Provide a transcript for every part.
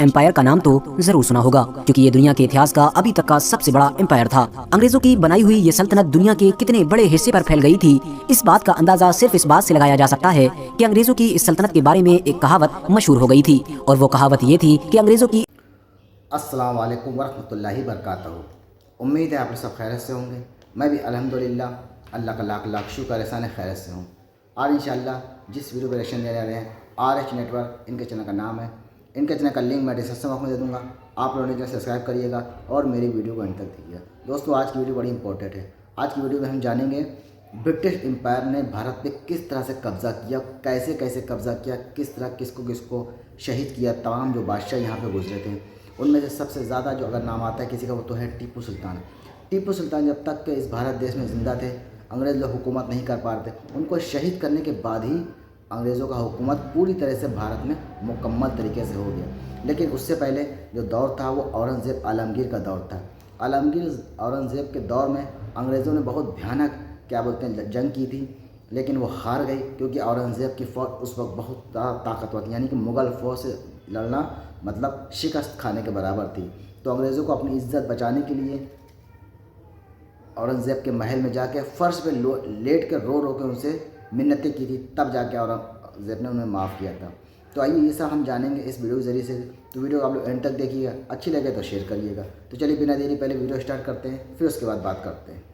Empire का नाम तो जरूर सुना होगा, क्योंकि ये दुनिया के इतिहास का अभी तक का सबसे बड़ा एम्पायर था। अंग्रेजों की बनाई हुई ये सल्तनत दुनिया के कितने बड़े हिस्से पर फैल गई थी, इस बात का अंदाजा सिर्फ इस बात से लगाया जा सकता है कि अंग्रेजों की इस सल्तनत के बारे में एक कहावत मशहूर हो गई थी, और वो कहावत ये थी कि अंग्रेजों की अस्सलाम वालेकुम वरहमतुल्लाहि वबरकातुहू। उम्मीद है आप लोग सब खैरियत से होंगे। मैं भी अल्हम्दुलिल्लाह अल्लाह का लाख लाख शुक्र एहसान खैरियत से हूँ। आज इंशाअल्लाह जिस वीडियो पर रिएक्शन देने रहे हैं RH नेटवर्क, इनके चैनल का नाम है। इनके चैनल का लिंक मैं डिस्क्रिप्शन बॉक्स में दे दूँगा। आप लोगों ने चैनल सब्सक्राइब करिएगा और मेरी वीडियो को अंत तक देखिएगा। दोस्तों, आज की वीडियो बड़ी इंपॉर्टेंट है। आज की वीडियो में हम जानेंगे ब्रिटिश एम्पायर ने भारत पे किस तरह से कब्ज़ा किया, कैसे कैसे कब्ज़ा किया, किस तरह किसको किसको शहीद किया। तमाम जो बादशाह यहाँ पे गुजरे थे उनमें से सबसे ज़्यादा जो अगर नाम आता है किसी का, वो तो है टीपू सुल्तान। टीपू सुल्तान जब तक के इस भारत देश में ज़िंदा थे, अंग्रेज़ लोग हुकूमत नहीं कर पा रहे थे, उनको शहीद करने के बाद ही अंग्रेज़ों का हुकूमत पूरी तरह से भारत में मुकम्मल तरीके से हो गया। लेकिन उससे पहले जो दौर था वो औरंगज़ेब आलमगीर का दौर था। आलमगीर औरंगज़ेब के दौर में अंग्रेज़ों ने बहुत भयानक क्या बोलते हैं जंग की थी, लेकिन वो हार गई, क्योंकि औरंगज़ेब की फ़ौज उस वक्त बहुत ताकतवर थी। यानी कि मुग़ल फ़ौज से लड़ना मतलब शिकस्त खाने के बराबर थी। तो अंग्रेज़ों को अपनी इज्जत बचाने के लिए औरंगज़ेब के महल में जाके फ़र्श पे लेट कर रो रो के उनसे मिन्नतें की थी, तब जाके औरंगज़ेब ने उन्हें माफ़ किया था। तो आइए ये सब हम जानेंगे इस वीडियो के ज़रिए से। तो वीडियो आप लोग एंड तक देखिएगा, अच्छी लगे तो शेयर करिएगा। तो चलिए बिना देरी पहले वीडियो स्टार्ट करते हैं, फिर उसके बाद बात करते हैं।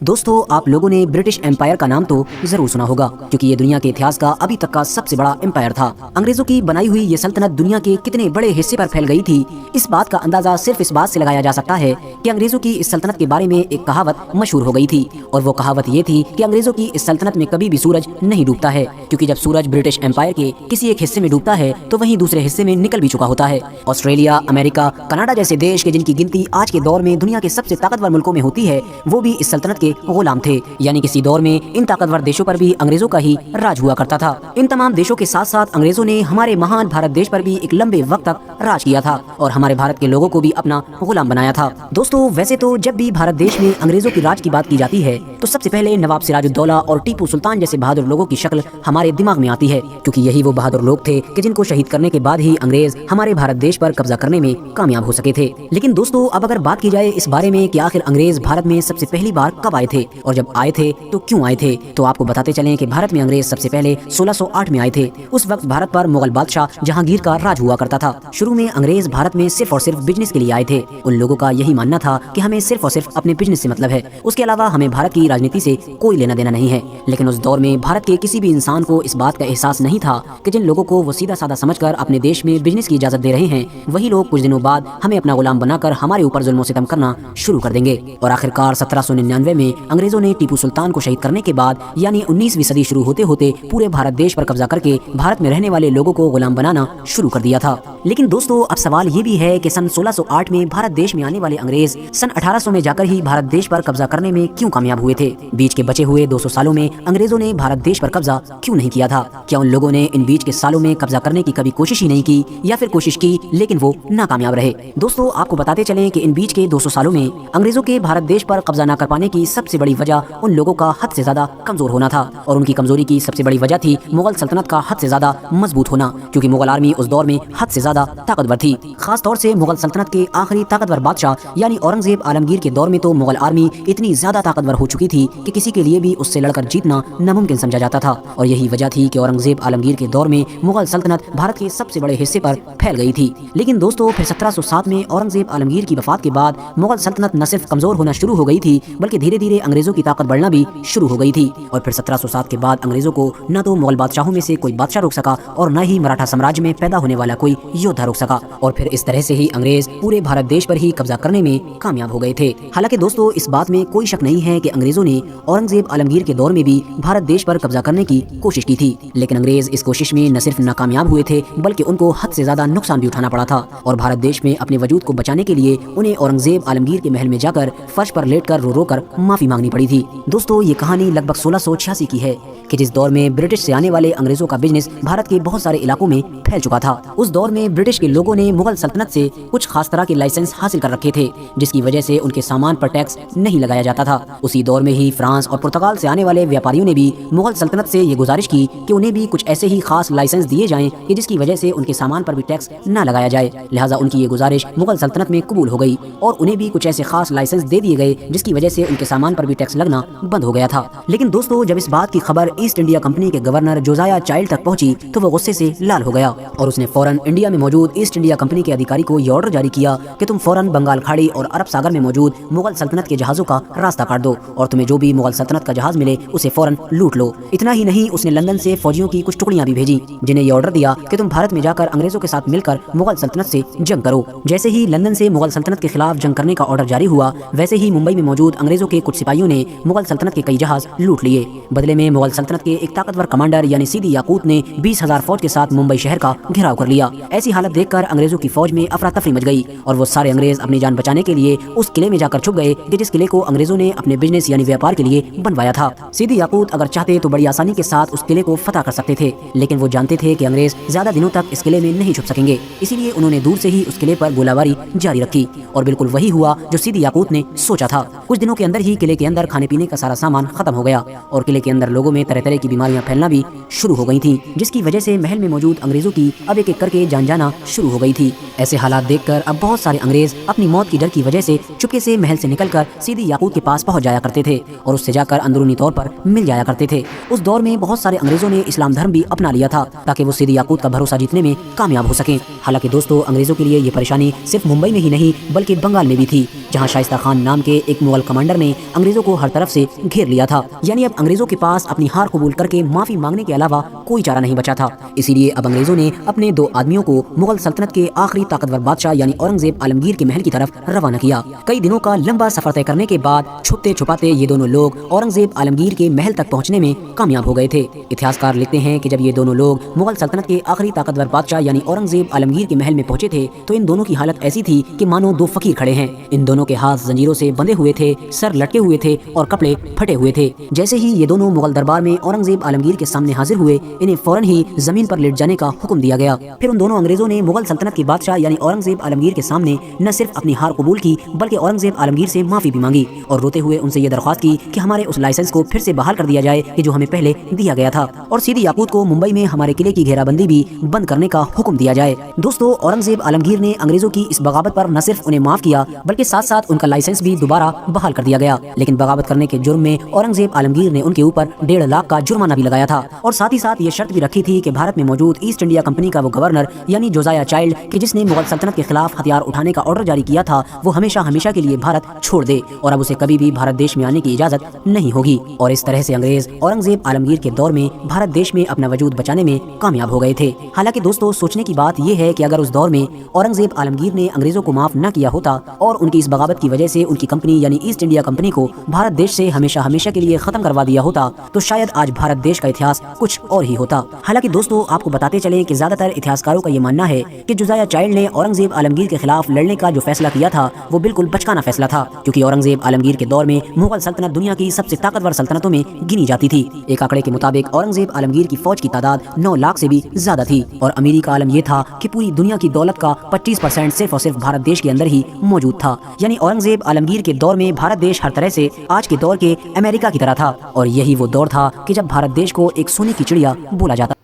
दोस्तों, आप लोगों ने ब्रिटिश एम्पायर का नाम तो जरूर सुना होगा, क्योंकि ये दुनिया के इतिहास का अभी तक का सबसे बड़ा एम्पायर था। अंग्रेजों की बनाई हुई ये सल्तनत दुनिया के कितने बड़े हिस्से पर फैल गई थी, इस बात का अंदाजा सिर्फ इस बात से लगाया जा सकता है कि अंग्रेजों की इस सल्तनत के बारे में एक कहावत मशहूर हो गई थी, और वो कहावत ये थी कि अंग्रेजों की इस सल्तनत में कभी भी सूरज नहीं डूबता है, क्योंकि जब सूरज ब्रिटिश एम्पायर के किसी एक हिस्से में डूबता है तो वहीं दूसरे हिस्से में निकल भी चुका होता है। ऑस्ट्रेलिया, अमेरिका, कनाडा जैसे देश के जिनकी गिनती आज के दौर में दुनिया के सबसे ताकतवर मुल्कों में होती है, वो भी इस सल्तनत के गुलाम थे। यानी किसी दौर में इन ताकतवर देशों पर भी अंग्रेजों का ही राज हुआ करता था। इन तमाम देशों के साथ साथ अंग्रेजों ने हमारे महान भारत देश पर भी एक लंबे वक्त तक राज किया था और हमारे भारत के लोगों को भी अपना गुलाम बनाया था। दोस्तों, वैसे तो जब भी भारत देश में अंग्रेजों की राज की बात की जाती है तो सबसे पहले नवाब सिराजुद्दौला और टीपू सुल्तान जैसे बहादुर लोगों की शक्ल हमारे दिमाग में आती है, क्योंकि यही वो बहादुर लोग थे कि जिनको शहीद करने के बाद ही अंग्रेज हमारे भारत देश पर कब्जा करने में कामयाब हो सके थे। लेकिन दोस्तों, अब अगर बात की जाए इस बारे में कि आखिर अंग्रेज भारत में सबसे पहली बार कब आए थे और जब आए थे तो क्यों आए थे, तो आपको बताते चलें कि भारत में अंग्रेज सबसे पहले 1608 में आए थे। उस वक्त भारत पर मुगल बादशाह जहांगीर का राज हुआ करता था। शुरू में अंग्रेज भारत में सिर्फ और सिर्फ बिजनेस के लिए आए थे। उन लोगों का यही मानना था कि हमें सिर्फ और सिर्फ अपने बिजनेस से मतलब है, उसके अलावा हमें भारत की राजनीति से कोई लेना देना नहीं है। लेकिन उस दौर में भारत के किसी भी इंसान को इस बात का एहसास नहीं था कि जिन लोगों को वो सीधा साधा समझकर अपने देश में बिजनेस की इजाजत दे रहे हैं, वही लोग कुछ दिनों बाद हमें अपना गुलाम बनाकर हमारे ऊपर जुल्म सितम करना शुरू कर देंगे। और आखिरकार 1799 में अंग्रेजों ने टीपू सुल्तान को शहीद करने के बाद यानी 19वीं सदी शुरू होते होते पूरे भारत देश पर कब्जा करके भारत में रहने वाले लोगों को गुलाम बनाना शुरू कर दिया था। लेकिन दोस्तों, अब सवाल ये भी है कि सन 1608 में भारत देश में आने वाले अंग्रेज सन 1800 में जाकर ही भारत देश पर कब्जा करने में क्यों कामयाब हुए थे। बीच के बचे हुए 200 सालों में अंग्रेजों ने भारत देश पर कब्जा क्यों नहीं किया था? क्या उन लोगों ने इन बीच के सालों में कब्जा करने की कभी कोशिश ही नहीं की, या फिर कोशिश की लेकिन वो नाकामयाब रहे? दोस्तों, आपको बताते चलें कि इन बीच के 200 सालों में अंग्रेजों के भारत देश पर कब्जा न कर पाने की सबसे बड़ी वजह उन लोगों का हद से ज्यादा कमजोर होना था, और उनकी कमजोरी की सबसे बड़ी वजह थी मुगल सल्तनत का हद से ज्यादा मजबूत होना, क्योंकि मुगल आर्मी उस दौर में हद से ज्यादा ताकतवर थी। खास तौर से मुगल सल्तनत के आखिरी ताकतवर बादशाह यानी औरंगजेब आलमगीर के दौर में तो मुगल आर्मी इतनी ज्यादा ताकतवर हो चुकी थी कि किसी के लिए भी उससे लड़कर जीतना नामुमकिन समझा जाता था। और यही वजह थी कि औरंगजेब आलमगीर के दौर में मुगल सल्तनत भारत के सबसे बड़े हिस्से पर फैल गई थी। लेकिन दोस्तों, फिर 1707 में औरंगजेब आलमगीर की वफात के बाद मुगल सल्तनत न सिर्फ कमजोर होना शुरू हो गई थी, बल्कि धीरे धीरे अंग्रेजों की ताकत बढ़ना भी शुरू हो गई थी। और फिर 1707 के बाद अंग्रेजों को न तो मुगल बादशाहों में से कोई बादशाह रोक सका और न ही मराठा साम्राज्य में पैदा होने वाला कोई योद्धा रोक सका, और फिर इस तरह से ही अंग्रेज पूरे भारत देश पर ही कब्जा करने में कामयाब हो गए थे। हालांकि दोस्तों, इस बात में कोई शक नहीं है कि अंग्रेजों ने औरंगजेब आलमगीर के दौर में भी भारत देश पर कब्जा करने की कोशिश की थी, लेकिन अंग्रेज इस कोशिश में न सिर्फ नाकामयाब हुए थे बल्कि उनको हद से ज्यादा नुकसान भी उठाना पड़ा था। और भारत देश में अपने वजूद को बचाने के लिए उन्हें औरंगजेब आलमगीर के महल में जाकर फर्श पर लेटकर रो रो कर माफ़ी मांगनी पड़ी थी। दोस्तों ये कहानी लगभग 1686 की है कि जिस दौर में ब्रिटिश से आने वाले अंग्रेजों का बिजनेस भारत के बहुत सारे इलाकों में फैल चुका था। उस दौर में ब्रिटिश के लोगों ने मुगल सल्तनत से कुछ खास तरह के लाइसेंस हासिल कर रखे थे, जिसकी वजह से उनके सामान पर टैक्स नहीं लगाया जाता था। उसी दौर में ही फ्रांस और पुर्तगाल से आने वाले व्यापारियों ने भी मुगल सल्तनत से ये गुजारिश की कि उन्हें भी कुछ ऐसे ही खास लाइसेंस दिए जाएं कि जिसकी वजह से उनके सामान पर भी टैक्स न लगाया जाए। लिहाजा उनकी ये गुजारिश मुगल सल्तनत में कबूल हो गई और उन्हें भी कुछ ऐसे खास लाइसेंस दे दिए गए जिसकी वजह से उनके सामान पर भी टैक्स लगना बंद हो गया था। लेकिन दोस्तों जब इस बात की खबर ईस्ट इंडिया कंपनी के गवर्नर जोजाया चाइल्ड तक पहुंची तो वो गुस्से से लाल हो गया और उसने फौरन इंडिया में मौजूद ईस्ट इंडिया कंपनी के अधिकारी को ये ऑर्डर जारी किया कि तुम फौरन बंगाल खाड़ी और अरब सागर में मौजूद मुगल सल्तनत के जहाजों का रास्ता काट दो और तुम्हें जो भी मुगल सल्तनत का जहाज मिले उसे फौरन लूट लो। इतना ही नहीं, उसने लंदन से फौजियों की कुछ टुकड़ियां भी भेजी जिन्हें ये ऑर्डर दिया कि तुम भारत में जाकर अंग्रेजों के साथ मिलकर मुगल सल्तनत से जंग करो। जैसे ही लंदन से मुगल सल्तनत के खिलाफ जंग करने का ऑर्डर जारी हुआ, वैसे ही मुंबई में मौजूद अंग्रेजों के कुछ सिपाहियों ने मुगल सल्तनत के कई जहाज लूट लिए। बदले में मुगल सल्तनत के एक ताकतवर कमांडर यानी सीदी याकूत ने 20,000 फौज के साथ मुंबई शहर का घेराव कर लिया। ऐसी हालत देखकर अंग्रेजों की फौज में अफरा तफरी मच गई और वो सारे अंग्रेज अपनी जान बचाने के लिए उस किले में जाकर छुप गए कि जिस किले को अंग्रेजों ने अपने बिजनेस यानी व्यापार के लिए बनवाया था। सीदी याकूत अगर चाहते तो बड़ी आसानी के साथ उस किले को फतह कर सकते थे, लेकिन वो जानते थे कि अंग्रेज ज्यादा दिनों तक इस किले में नहीं छुप सकेंगे। इसीलिए उन्होंने दूर से ही उस किले पर गोलाबारी जारी रखी और बिल्कुल वही हुआ जो सीदी याकूत ने सोचा था। कुछ दिनों के अंदर ही किले के अंदर खाने पीने का सारा सामान खत्म हो गया और किले के अंदर लोगों में तरह तरह की बीमारियां फैलना भी शुरू हो गई थी, जिसकी वजह से महल में मौजूद अंग्रेजों की अब एक एक करके जान जाना शुरू हो गई थी। ऐसे हालात देखकर अब बहुत सारे अंग्रेज अपनी मौत की डर की वजह से चुपके से महल से निकलकर सीदी याकूत के पास पहुंच जाया करते थे और उससे जाकर अंदरूनी तौर पर मिल जाया करते थे। उस दौर में बहुत सारे अंग्रेजों ने इस्लाम धर्म भी अपना लिया था ताकि वो सीदी याकूत का भरोसा जीतने में कामयाब हो सकें। हालांकि दोस्तों अंग्रेजों के लिए ये परेशानी सिर्फ मुंबई में ही नहीं बल्कि बंगाल में भी थी, जहां शाइस्ता खान नाम के एक मुगल कमांडर ने अंग्रेजों को हर तरफ से घेर लिया था। यानी अब अंग्रेजों के पास अपनी हार कबूल करके माफी मांगने के अलावा कोई चारा नहीं बचा था। इसीलिए अब अंग्रेजों ने अपने 2 आदमियों को मुगल सल्तनत के आखिरी ताकतवर बादशाह यानी औरंगजेब आलमगीर के महल की तरफ रवाना किया। कई दिनों का लंबा सफर तय करने के बाद छुपते छुपाते ये दोनों लोग औरंगजेब आलमगीर के महल तक पहुंचने में कामयाब हो गए थे। इतिहासकार लिखते हैं कि जब ये दोनों लोग मुगल सल्तनत के आखिरी ताकतवर बादशाह यानी औरंगजेब आलमगीर के महल में पहुंचे थे तो इन दोनों की हालत ऐसी थी कि मानो 2 फकीर खड़े हैं। इन दोनों के हाथ जंजीरों से बंधे हुए थे, सर लटके हुए थे और कपड़े फटे हुए थे। जैसे ही ये दोनों मुगल दरबार में औरंगजेब आलमगीर के सामने हाजिर हुए, इन्हें फौरन ही जमीन पर लेट जाने का हुक्म दिया गया। फिर उन दोनों अंग्रेजों ने मुगल सल्तनत के बादशाह यानी औरंगजेब आलमगीर के सामने न सिर्फ अपनी हार कबूल की बल्कि औरंगजेब आलमगीर से माफी भी मांगी और रोते हुए उनसे ये दरख्वास्त की कि हमारे उस लाइसेंस को फिर से बहाल कर दिया जाए कि जो हमें पहले दिया गया था और सीदी याकूत को मुंबई में हमारे किले की घेराबंदी भी बंद करने का हुक्म दिया जाए। दोस्तों औरंगजेब आलमगीर ने अंग्रेजों की इस बगावत पर न सिर्फ उन्हें माफ किया बल्कि साथ साथ उनका लाइसेंस भी दोबारा बहाल कर दिया गया। लेकिन बगावत करने के जुर्म में औरंगजेब आलमगीर ने उनके ऊपर 1.5 लाख का जुर्माना भी लगाया था और साथ ही साथ ये शर्त भी रखी थी कि भारत में मौजूद ईस्ट इंडिया कंपनी का वो गवर्नर यानी जोजाया चाइल्ड कि जिसने मुगल सल्तनत के खिलाफ हथियार उठाने का ऑर्डर जारी किया था वो हमेशा हमेशा के लिए भारत छोड़ दे और अब उसे कभी भी भारत देश में आने की इजाजत नहीं होगी। और इस तरह से अंग्रेज औरंगजेब आलमगीर के दौर में भारत देश में अपना वजूद बचाने में कामयाब हो गए थे। हालांकि दोस्तों सोचने की बात यह है कि अगर उस दौर में औरंगजेब आलमगीर ने अंग्रेजों को माफ न किया होता और उनकी इस बगावत की वजह से उनकी कंपनी यानी ईस्ट इंडिया कंपनी को भारत देश से हमेशा हमेशा के लिए खत्म करवा दिया होता तो शायद आज भारत देश का इतिहास कुछ और ही होता। हालांकि दोस्तों आपको बताते चले कि ज्यादातर इतिहासकारों का ये मानना है कि जोजाया चाइल्ड ने औरंगजेब आलमगीर के खिलाफ लड़ने का जो फैसला किया था वो बिल्कुल बचकाना फैसला था, क्योंकि औरंगजेब आलमगीर के दौर में मुगल सल्तनत दुनिया की सबसे ताकतवर सल्तनतों में गिनी जाती थी। एक आंकड़े के मुताबिक औरंगजेब आलमगीर की फौज की तादाद 9 लाख से भी ज्यादा थी और अमीरी का आलम यह था कि पूरी दुनिया की दौलत का 25% सिर्फ और सिर्फ भारत देश के अंदर ही मौजूद था। यानी औरंगजेब आलमगीर के दौर में भारत देश हर तरह से आज के दौर के अमेरिका की तरह था और यही वो दौर था कि जब भारत देश को एक सोने की चिड़िया बोला जाता।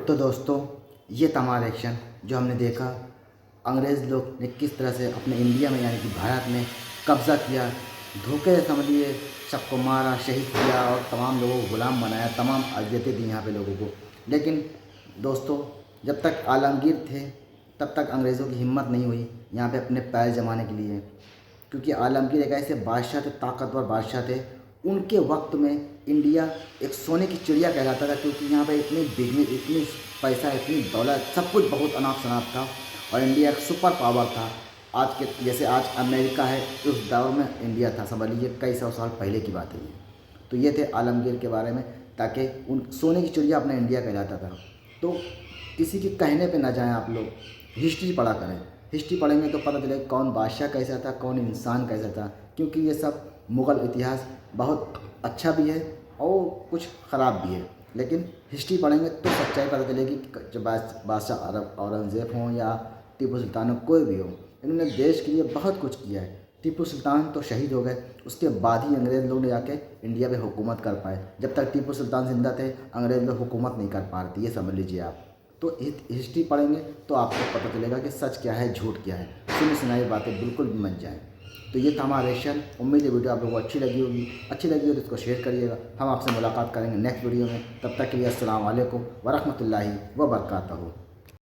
तो दोस्तों ये तमाम एक्शन जो हमने देखा अंग्रेज़ लोग ने किस तरह से अपने इंडिया में यानी कि भारत में कब्ज़ा किया, धोखे से समझिए सबको मारा, शहीद किया और तमाम लोगों को गुलाम बनाया, तमाम अजियतें दी यहाँ पे लोगों को। लेकिन दोस्तों जब तक आलमगीर थे तब तक अंग्रेज़ों की हिम्मत नहीं हुई यहाँ पे अपने पैर जमाने के लिए, क्योंकि आलमगीर एक ऐसे बादशाह थे, ताकतवर बादशाह थे। उनके वक्त में इंडिया एक सोने की चिड़िया कहलाता था, क्योंकि यहाँ पे इतनी बिजनेस, इतनी पैसा, इतनी दौलत, सब कुछ बहुत अनाप शनाप था और इंडिया एक सुपर पावर था। आज के जैसे आज अमेरिका है उस दौर में इंडिया था, समझ लीजिए कई सौ साल पहले की बात है ये। तो ये थे आलमगीर के बारे में, ताकि उन सोने की चिड़िया अपना इंडिया कहलाता था। तो किसी के कहने पे ना जाएं आप लोग, हिस्ट्री पढ़ा करें। हिस्ट्री पढ़ेंगे तो पता चलेगा कौन बादशाह कैसा था, कौन इंसान कैसा था, क्योंकि ये सब मुग़ल इतिहास بہت اچھا بھی ہے اور کچھ خراب بھی ہے، لیکن ہسٹری پڑھیں گے تو سچائی پتہ چلے گی کہ جب بادشاہ اورنگزیب ہوں یا ٹیپو سلطان ہو، کوئی بھی ہو، انہوں نے دیش کے لیے بہت کچھ کیا ہے۔ ٹیپو سلطان تو شہید ہو گئے، اس کے بعد ہی انگریز لوگ نے آ کے انڈیا پہ حکومت کر پائے۔ جب تک ٹیپو سلطان زندہ تھے انگریز لوگ حکومت نہیں کر پا رہے تھے، یہ سمجھ لیجیے آپ۔ تو ہسٹری پڑھیں گے تو آپ کو پتہ چلے گا کہ سچ کیا ہے، جھوٹ کیا ہے، سنی سنائی باتیں بالکل بھی مت جائیں۔ تو یہ تھا ہمارا ریشن۔ امید ہے ویڈیو آپ لوگوں کو اچھی لگی ہوگی، اچھی لگی ہو تو اس کو شیئر کریے گا۔ ہم آپ سے ملاقات کریں گے نیکسٹ ویڈیو میں، تب تک کے لیے السلام علیکم ورحمۃ اللہ وبرکاتہ۔